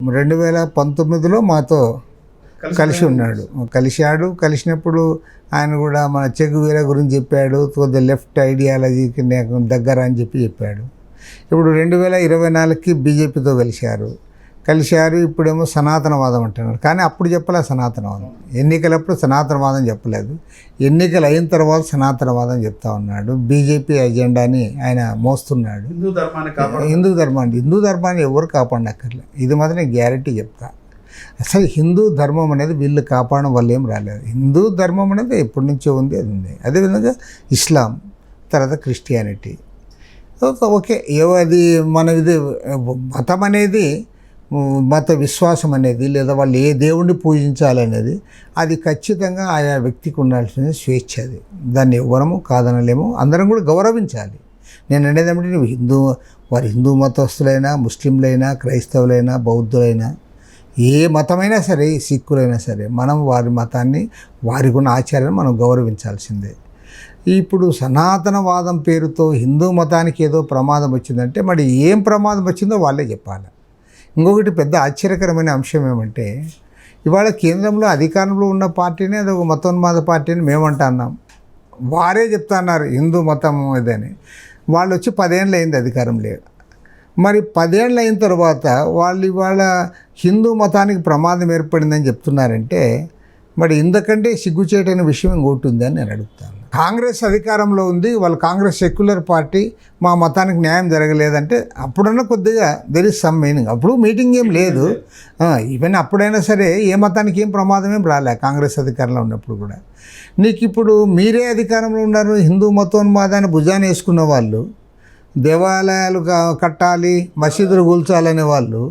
2019లో మాతో కలిసినప్పుడు ఆయన కూడా మన చెగువేరా గురించి చెప్పాడు. కొద్దిగా లెఫ్ట్ ఐడియాలజీకి నాకు దగ్గర అని చెప్పాడు. ఇప్పుడు 2024కి బీజేపీతో కలిశారు. ఇప్పుడేమో సనాతనవాదం అంటున్నాడు. కానీ అప్పుడు చెప్పలే సనాతనవాదం. ఎన్నికలప్పుడు సనాతనవాదం చెప్పలేదు. ఎన్నికలు అయిన తర్వాత సనాతనవాదం చెప్తా ఉన్నాడు. బీజేపీ ఎజెండాని ఆయన మోస్తున్నాడు. హిందూ ధర్మాన్ని ఎవరు కాపాడనక్కర్లే. ఇది మాత్రం నేను గ్యారెంటీ చెప్తా. అసలు హిందూ ధర్మం అనేది వీళ్ళు కాపాడడం వల్ల ఏం రాలేదు. హిందూ ధర్మం అనేది ఎప్పటి నుంచో ఉంది, అది ఉంది. అదేవిధంగా ఇస్లాం, తర్వాత క్రిస్టియానిటీ. ఓకే, అది మన ఇది మతం అనేది, మత విశ్వాసం అనేది, లేదా వాళ్ళు ఏ దేవుణ్ణి పూజించాలనేది అది ఖచ్చితంగా ఆయా వ్యక్తికి ఉండాల్సిన స్వేచ్ఛ. అది దాన్ని ఎవ్వరము కాదనలేము, అందరం కూడా గౌరవించాలి. నేను అనేది ఏమంటే వారు హిందూ మతస్థులైనా, ముస్లింలైనా, క్రైస్తవులైనా, బౌద్ధులైనా, ఏ మతమైనా సరే, సిక్కులైనా సరే, మనం వారి మతాన్ని, వారికి ఉన్న ఆచారాన్ని మనం గౌరవించాల్సిందే. ఇప్పుడు సనాతనవాదం పేరుతో హిందూ మతానికి ఏదో ప్రమాదం వచ్చిందంటే మరి ఏం ప్రమాదం వచ్చిందో వాళ్ళే చెప్పాలి. ఇంకొకటి పెద్ద ఆశ్చర్యకరమైన అంశం ఏమంటే, ఇవాళ కేంద్రంలో అధికారంలో ఉన్న పార్టీని అది ఒక మతోన్మాద పార్టీ అని మేమంటున్నాం. వారే చెప్తున్నారు హిందూ మతం ఇదని. వాళ్ళు వచ్చి 10 ఏళ్ళు అయింది అధికారం లేదు. మరి 10 ఏళ్ళు అయిన తర్వాత వాళ్ళు ఇవాళ హిందూ మతానికి ప్రమాదం ఏర్పడిందని చెప్తున్నారంటే మరి ఇంతకంటే సిగ్గుచేటైన విషయం ఇంకోటి ఉందని నేను అడుగుతాను. కాంగ్రెస్ అధికారంలో ఉంది, వాళ్ళు కాంగ్రెస్ సెక్యులర్ పార్టీ, మా మతానికి న్యాయం జరగలేదంటే అప్పుడన్నా కొద్దిగా దెర్ ఇస్ సమ్ మీనింగ్. అప్పుడు మీటింగ్ ఏం లేదు. ఈవెన్ అప్పుడైనా సరే ఏ మతానికి ఏం ప్రమాదం ఏం రాలే కాంగ్రెస్ అధికారంలో ఉన్నప్పుడు కూడా. నీకు ఇప్పుడు మీరే అధికారంలో ఉన్నారు, హిందూ మతోన్మాదాన్ని భుజాన్ని వేసుకున్న వాళ్ళు, దేవాలయాలు కట్టాలి, మసీదులు కూల్చాలనే వాళ్ళు,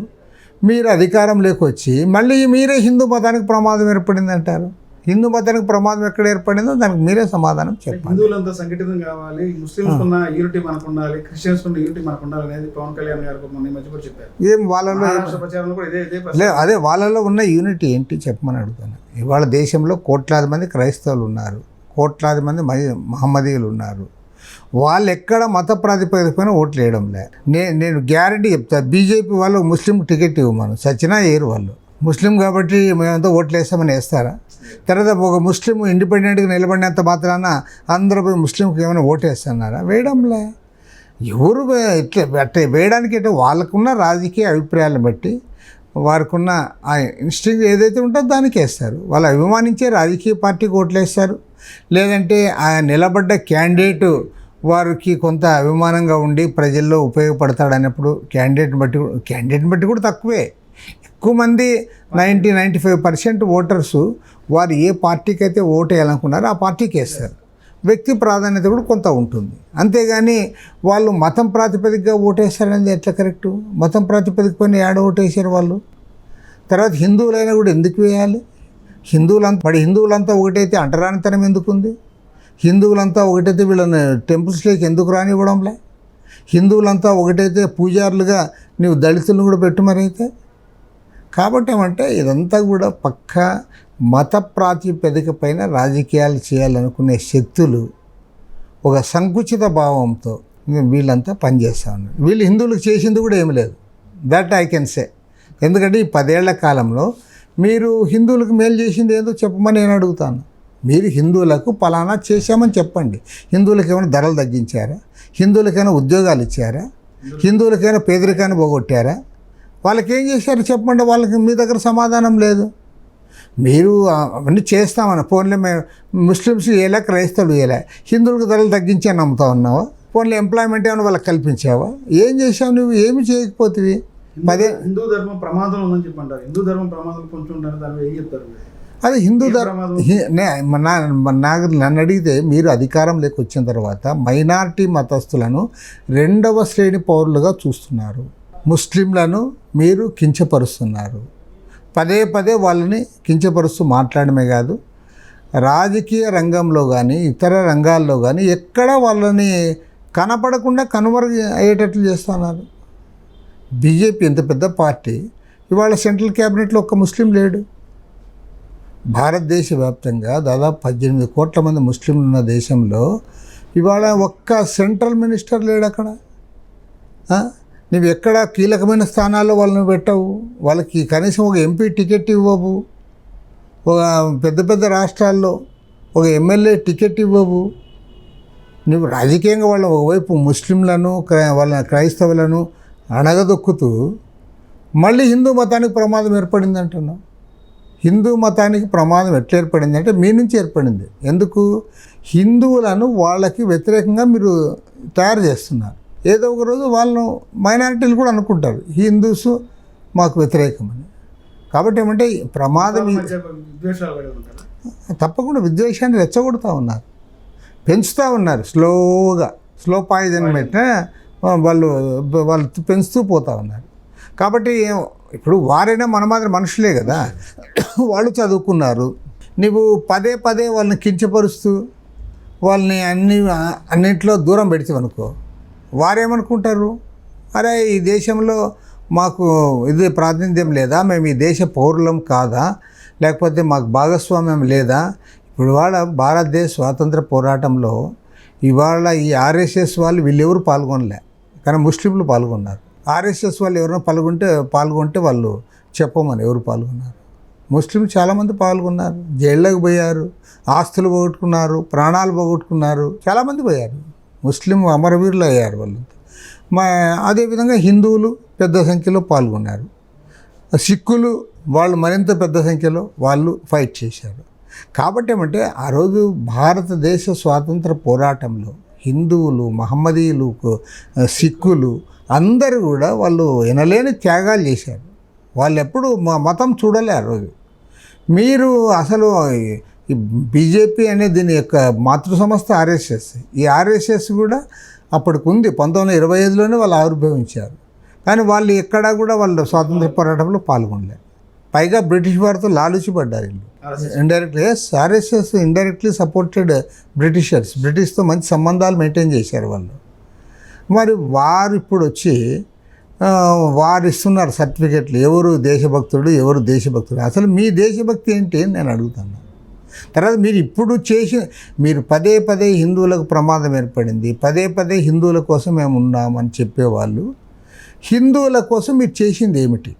మీరు అధికారం లేకొచ్చి మళ్ళీ మీరే హిందూ మతానికి ప్రమాదం ఏర్పడింది అంటారు. హిందూ మతానికి ప్రమాదం ఎక్కడ ఏర్పడిందో దానికి మీరే సమాధానం చెప్పాలి. హిందువులంతా సంఘటితం కావాలి, ముస్లిమ్స్ ఉన్న యూనిటీ మనకు ఉండాలి, క్రిస్టియన్స్ ఉన్న యూనిటీ మనకు ఉండాలి అనేది పవన్ కళ్యాణ్ గారు ఈ మధ్య కూడా చెప్పారు. ఏం వాళ్ళలో అదే వాళ్ళలో ఉన్న యూనిటీ ఏంటి చెప్పమని అడుగుతాను. ఇవాళ దేశంలో కోట్లాది మంది క్రైస్తవులు ఉన్నారు, కోట్లాది మంది మహమ్మదీయులు ఉన్నారు. వాళ్ళు ఎక్కడ మత ప్రాతిపదికన ఓట్లు వేయడంలే. నేను గ్యారంటీ చెప్తా, బీజేపీ వాళ్ళు ముస్లింకి టికెట్ ఇవ్వమను, సచ్చినా ఏరు వాళ్ళు. ముస్లిం కాబట్టి మేమంతా ఓట్లు వేస్తామని వేస్తారా? తర్వాత ఒక ముస్లిం ఇండిపెండెంట్గా నిలబడినంత మాత్రాన అందరూ పోయి ముస్లింకి ఏమైనా ఓటు వేస్తున్నారా? వేయడంలే. ఎవరు అట్లా వేయడానికి అంటే వాళ్ళకున్న రాజకీయ అభిప్రాయాలను బట్టి, వారికున్న ఆ ఇన్స్టింక్ట్ ఏదైతే ఉంటుందో దానికి వేస్తారు. వాళ్ళు అభిమానించే రాజకీయ పార్టీకి ఓట్లు వేస్తారు. లేదంటే ఆ నిలబడ్డ క్యాండిడేటు వారికి కొంత అభిమానంగా ఉండి ప్రజల్లో ఉపయోగపడతాడన్నప్పుడు క్యాండిడేట్ని బట్టి కూడా తక్కువే. ఎక్కువ మంది 95% ఓటర్సు వారు ఏ పార్టీకి అయితే ఓటు వేయాలనుకున్నారో ఆ పార్టీకి వేస్తారు. వ్యక్తి ప్రాధాన్యత కూడా కొంత ఉంటుంది. అంతేగాని వాళ్ళు మతం ప్రాతిపదికగా ఓటేస్తారనేది ఎట్లా కరెక్టు? మతం ప్రాతిపదిక పైన ఏడ ఓటేసారు వాళ్ళు? తర్వాత హిందువులైనా కూడా ఎందుకు వేయాలి? హిందువులంతా ఒకటైతే అంటరానితనం ఎందుకుంది? హిందువులంతా ఒకటైతే వీళ్ళని టెంపుల్స్లోకి ఎందుకు రానివ్వడంలే? హిందువులంతా ఒకటైతే పూజారులుగా నీవు దళితులను కూడా పెట్టుమరైతే. కాబట్టి ఏమంటే ఇదంతా కూడా పక్కా మత ప్రాతిపదిక పైన రాజకీయాలు చేయాలనుకునే శక్తులు ఒక సంకుచిత భావంతో వీళ్ళంతా పనిచేస్తూ ఉన్నారు. వీళ్ళు హిందువులకు చేసింది కూడా ఏమి లేదు, దట్ ఐ కెన్ సే. ఎందుకంటే ఈ 10 ఏళ్ల కాలంలో మీరు హిందువులకు మేలు చేసింది ఏదో చెప్పమని నేను అడుగుతాను. మీరు హిందువులకు పలానా చేశామని చెప్పండి. హిందువులకు ఏమైనా ధరలు తగ్గించారా? హిందువులకైనా ఉద్యోగాలు ఇచ్చారా? హిందువులకైనా పేదరికాన్ని పోగొట్టారా? వాళ్ళకి ఏం చేశారు చెప్పండి. వాళ్ళకి మీ దగ్గర సమాధానం లేదు. మీరు అవన్నీ చేస్తామని ఫోన్లే, మేము ముస్లిమ్స్ ఎలా, క్రైస్తవులు ఎలా, హిందువులకు ధరలు తగ్గించి నమ్ముతా ఉన్నావా? ఫోన్లో ఎంప్లాయ్మెంట్ ఏమైనా వాళ్ళకి కల్పించావా? ఏం చేసావు నువ్వు? ఏమి చేయకపోతివి. హిందూ ధర్మం ప్రమాదం ఉందని చెప్పంటారు. హిందూ ధర్మం ప్రమాదం కొంచెం ఉంటారు, దాన్ని ఏం చెప్తారు? అది హిందూ ధర్మం. నన్ను అడిగితే మీరు అధికారంలోకి వచ్చిన తర్వాత మైనారిటీ మతస్థులను 2వ శ్రేణి పౌరులుగా చూస్తున్నారు. ముస్లింలను మీరు కించపరుస్తున్నారు. పదే వాళ్ళని కించపరుస్తూ మాట్లాడమే కాదు, రాజకీయ రంగంలో కానీ ఇతర రంగాల్లో కానీ ఎక్కడ వాళ్ళని కనపడకుండా కనుమరుగు అయ్యేటట్లు చేస్తున్నారు. బీజేపీ ఎంత పెద్ద పార్టీ, ఇవాళ సెంట్రల్ క్యాబినెట్లో ఒక్క ముస్లిం లేడు. భారతదేశ వ్యాప్తంగా దాదాపు 18 కోట్ల మంది ముస్లింలు ఉన్న దేశంలో ఇవాళ ఒక్క సెంట్రల్ మినిస్టర్ లేడు అక్కడ. నువ్వు ఎక్కడ కీలకమైన స్థానాల్లో వాళ్ళని పెట్టవు, వాళ్ళకి కనీసం ఒక ఎంపీ టికెట్ ఇవ్వవు, ఒక పెద్ద పెద్ద రాష్ట్రాల్లో ఒక ఎమ్మెల్యే టికెట్ ఇవ్వవు. నువ్వు రాజకీయంగా వాళ్ళ ఒకవైపు ముస్లింలను వాళ్ళ క్రైస్తవులను అణగదొక్కుతూ మళ్ళీ హిందూ మతానికి ప్రమాదం ఏర్పడింది అంటున్నావు. హిందూ మతానికి ప్రమాదం ఎట్లా ఏర్పడింది అంటే మీ నుంచి ఏర్పడింది. ఎందుకు? హిందువులను వాళ్ళకి వ్యతిరేకంగా మీరు తయారు చేస్తున్నారు. ఏదో ఒక రోజు వాళ్ళను మైనారిటీలు కూడా అనుకుంటారు హిందూస్ మాకు వ్యతిరేకమని. కాబట్టి ఏమంటే ప్రమాదం విద్వేషాలు పెరుగుతుంటారా? తప్పకుండా విద్వేషాన్ని రెచ్చగొడుతూ ఉన్నారు, పెంచుతూ ఉన్నారు. స్లో పాయిజన్ పెట్టిన వాళ్ళు పెంచుతూ పోతూ ఉన్నారు. కాబట్టి ఇప్పుడు వారైనా మన మాదిరి మనుషులే కదా, వాళ్ళు చదువుకున్నారు. నువ్వు పదే పదే వాళ్ళని కించపరుస్తూ వాళ్ళని అన్నింటిలో దూరం పెడితే వారేమనుకుంటారు? అరే ఈ దేశంలో మాకు ఇది ప్రాతినిధ్యం లేదా, మేము ఈ దేశ పౌరులం కాదా, లేకపోతే మాకు భాగస్వామ్యం లేదా? ఇప్పుడు వాళ్ళ భారతదేశ స్వాతంత్ర పోరాటంలో ఇవాళ ఈ ఆర్ఎస్ఎస్ వాళ్ళు వీళ్ళెవరు పాల్గొనలే, కానీ ముస్లింలు పాల్గొన్నారు. ఆర్ఎస్ఎస్ వాళ్ళు ఎవరైనా పాల్గొంటే వాళ్ళు చెప్పమని ఎవరు పాల్గొన్నారు? ముస్లిం చాలామంది పాల్గొన్నారు, జైళ్ళకు పోయారు, ఆస్తులు పోగొట్టుకున్నారు, ప్రాణాలు పోగొట్టుకున్నారు, చాలామంది పోయారు. ముస్లిం అమరవీరులు అయ్యారు వాళ్ళు. అదేవిధంగా హిందువులు పెద్ద సంఖ్యలో పాల్గొన్నారు. సిక్కులు వాళ్ళు మరింత పెద్ద సంఖ్యలో వాళ్ళు ఫైట్ చేశారు. కాబట్టి ఏమంటే ఆ రోజు భారతదేశ స్వాతంత్ర పోరాటంలో హిందువులు, మహమ్మదీయులు, సిక్కులు అందరూ కూడా వాళ్ళు ఎనలేని త్యాగాలు చేశారు. వాళ్ళు ఎప్పుడు మతం చూడలే ఆ రోజు. మీరు అసలు ఈ బీజేపీ అనే దీని యొక్క మాతృ సంస్థ ఆర్ఎస్ఎస్. ఈ ఆర్ఎస్ఎస్ కూడా అప్పటికి ఉంది, 1925లోనే వాళ్ళు ఆవిర్భవించారు. కానీ వాళ్ళు ఎక్కడా కూడా వాళ్ళు స్వాతంత్ర పోరాటంలో పాల్గొనలేదు. పైగా బ్రిటిష్ వారితో లాలుచిపడ్డారు వీళ్ళు. Indirectly RSS indirectly supported Britishers. బ్రిటిష్తో మంచి సంబంధాలు మెయింటైన్ చేశారు వాళ్ళు. మరి వారు ఇప్పుడు వచ్చి వారు ఇస్తున్నారు సర్టిఫికెట్లు, ఎవరు దేశభక్తుడు ఎవరు దేశభక్తుడు. అసలు మీ దేశభక్తి ఏంటి అని నేను అడుగుతాను. తర్వాత మీరు పదే పదే హిందువులకు ప్రమాదం ఏర్పడింది, పదే పదే హిందువుల కోసం మేము ఉన్నామని చెప్పేవాళ్ళు, హిందువుల కోసం మీరు చేసింది ఏమిటి?